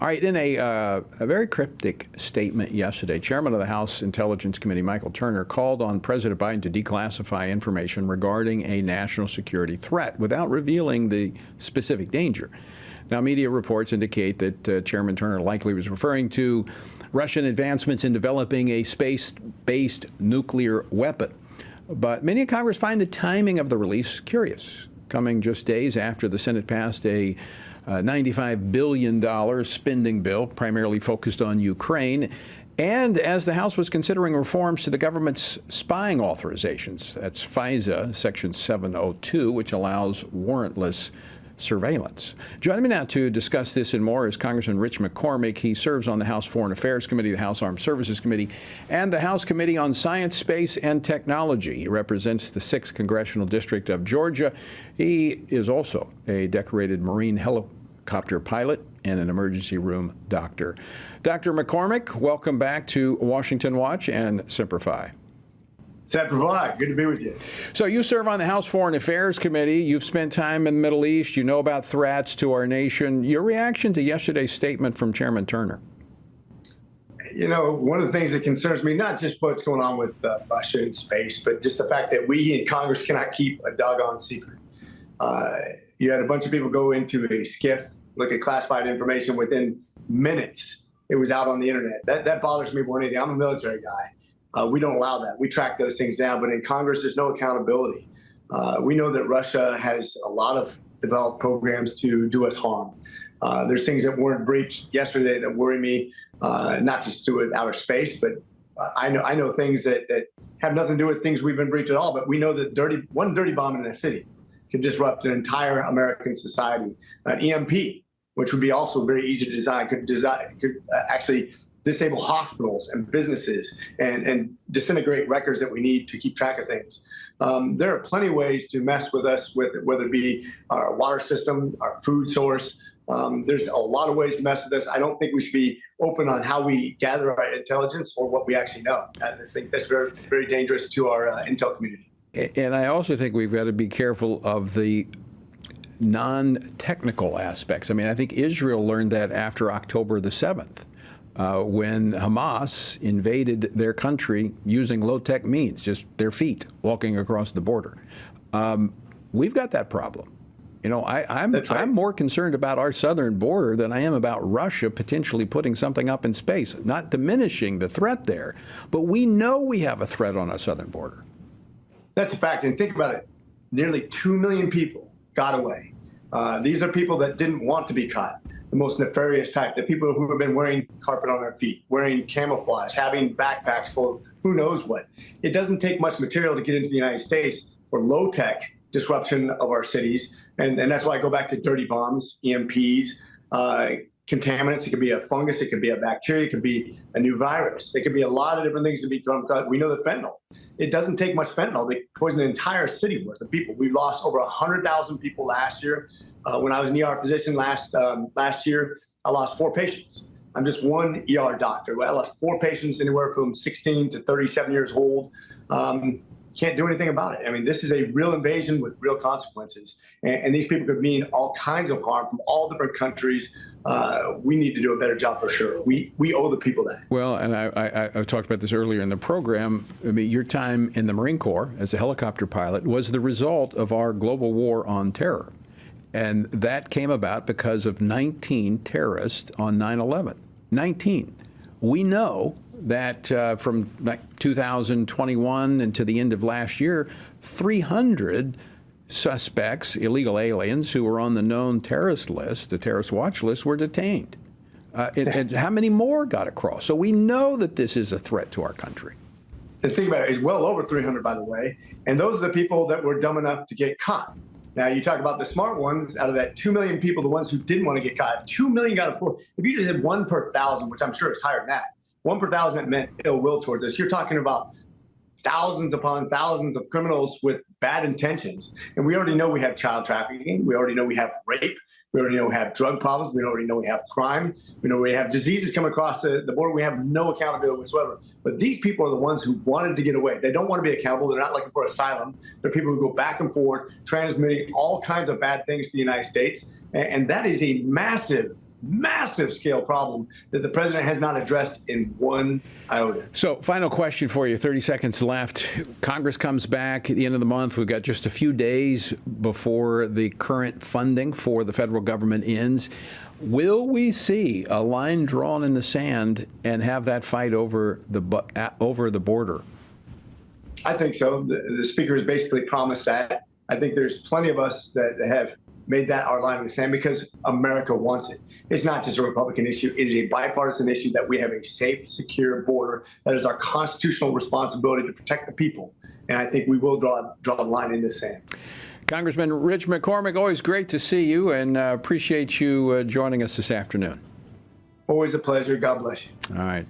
All right, in a very cryptic statement yesterday, Chairman of the House Intelligence Committee, Michael Turner, called on President Biden to declassify information regarding a national security threat without revealing the specific danger. Now, media reports indicate that Chairman Turner likely was referring to Russian advancements in developing a space-based nuclear weapon. But many in Congress find the timing of the release curious, coming just days after the Senate passed a $95 billion spending bill, primarily focused on Ukraine, and as the House was considering reforms to the government's spying authorizations. That's FISA Section 702, which allows warrantless surveillance. Joining me now to discuss this and more is Congressman Rich McCormick. He serves on the House Foreign Affairs Committee, the House Armed Services Committee, and the House Committee on Science, Space, and Technology. He represents the 6th Congressional District of Georgia. He is also a decorated Marine helicopter pilot and an emergency room doctor. Dr. McCormick, welcome back to Washington Watch and Semper Fi. Semper Fi, good to be with you. So you serve on the House Foreign Affairs Committee. You've spent time in the Middle East. You know about threats to our nation. Your reaction to yesterday's statement from Chairman Turner? You know, one of the things that concerns me, not just what's going on with Russia in space, but just the fact that we in Congress cannot keep a doggone secret. You had a bunch of people go into a skiff, look at classified information within minutes. It was out on the internet. That bothers me more than anything. I'm a military guy. We don't allow that. We track those things down. But in Congress, there's no accountability. We know that Russia has a lot of developed programs to do us harm. There's things that weren't briefed yesterday that worry me, not just to do with outer space, but I know things that have nothing to do with things we've been briefed at all. But we know that one dirty bomb in a city could disrupt an entire American society. An EMP, which would be also very easy to design, could actually disable hospitals and businesses and disintegrate records that we need to keep track of things. There are plenty of ways to mess with us, whether it be our water system, our food source. There's a lot of ways to mess with us. I don't think we should be open on how we gather our intelligence or what we actually know. I think that's very, very dangerous to our intel community. And I also think we've got to be careful of the non-technical aspects. I mean, I think Israel learned that after October the 7th. When Hamas invaded their country using low-tech means, just their feet walking across the border. We've got that problem. You know, I'm more concerned about our southern border than I am about Russia potentially putting something up in space, not diminishing the threat there. But we know we have a threat on our southern border. That's a fact. And think about it. Nearly 2 million people got away. These are people that didn't want to be caught. The most nefarious type, the people who have been wearing carpet on their feet, wearing camouflage, having backpacks full of who knows what. It doesn't take much material to get into the United States for low-tech disruption of our cities. And that's why I go back to dirty bombs, EMPs, contaminants. It could be a fungus. It could be a bacteria. It could be a new virus. It could be a lot of different things to become. We know that fentanyl. It doesn't take much fentanyl. They poison an entire city worth of people. We lost over 100,000 people last year. When I was an ER physician last year, I lost 4 patients. I'm just one ER doctor. I lost 4 patients, anywhere from 16 to 37 years old. Can't do anything about it. I mean, this is a real invasion with real consequences. And these people could mean all kinds of harm from all different countries. We need to do a better job for sure. We owe the people that. Well, and I talked about this earlier in the program. I mean, your time in the Marine Corps as a helicopter pilot was the result of our global war on terror. And that came about because of 19 terrorists on 9/11. 19. We know that from 2021 and to the end of last year, 300 suspects, illegal aliens who were on the known terrorist list, the terrorist watch list, were detained. And how many more got across? So we know that this is a threat to our country. The thing about it is well over 300, by the way. And those are the people that were dumb enough to get caught. Now, you talk about the smart ones. Out of that 2 million people, the ones who didn't want to get caught, 2 million got a. If you just had 1 per 1,000, which I'm sure is higher than that, 1 per 1,000 that meant ill will towards us. You're talking about thousands upon thousands of criminals with bad intentions. And we already know we have child trafficking. We already know we have rape. We already know we have drug problems. We already know we have crime. We know we have diseases coming across the border. We have no accountability whatsoever. But these people are the ones who wanted to get away. They don't want to be accountable. They're not looking for asylum. They're people who go back and forth, transmitting all kinds of bad things to the United States. And that is a massive, massive scale problem that the president has not addressed in one iota. So, final question for you, 30 seconds left. Congress comes back at the end of the month. We've got just a few days before the current funding for the federal government ends. Will we see a line drawn in the sand and have that fight over the border? I think so. The speaker has basically promised that. I think there's plenty of us that have made that our line in the sand because America wants it. It's not just a Republican issue. It is a bipartisan issue that we have a safe, secure border. That is our constitutional responsibility to protect the people. And I think we will draw the line in the sand. Congressman Rich McCormick, always great to see you, and appreciate you joining us this afternoon. Always a pleasure. God bless you. All right.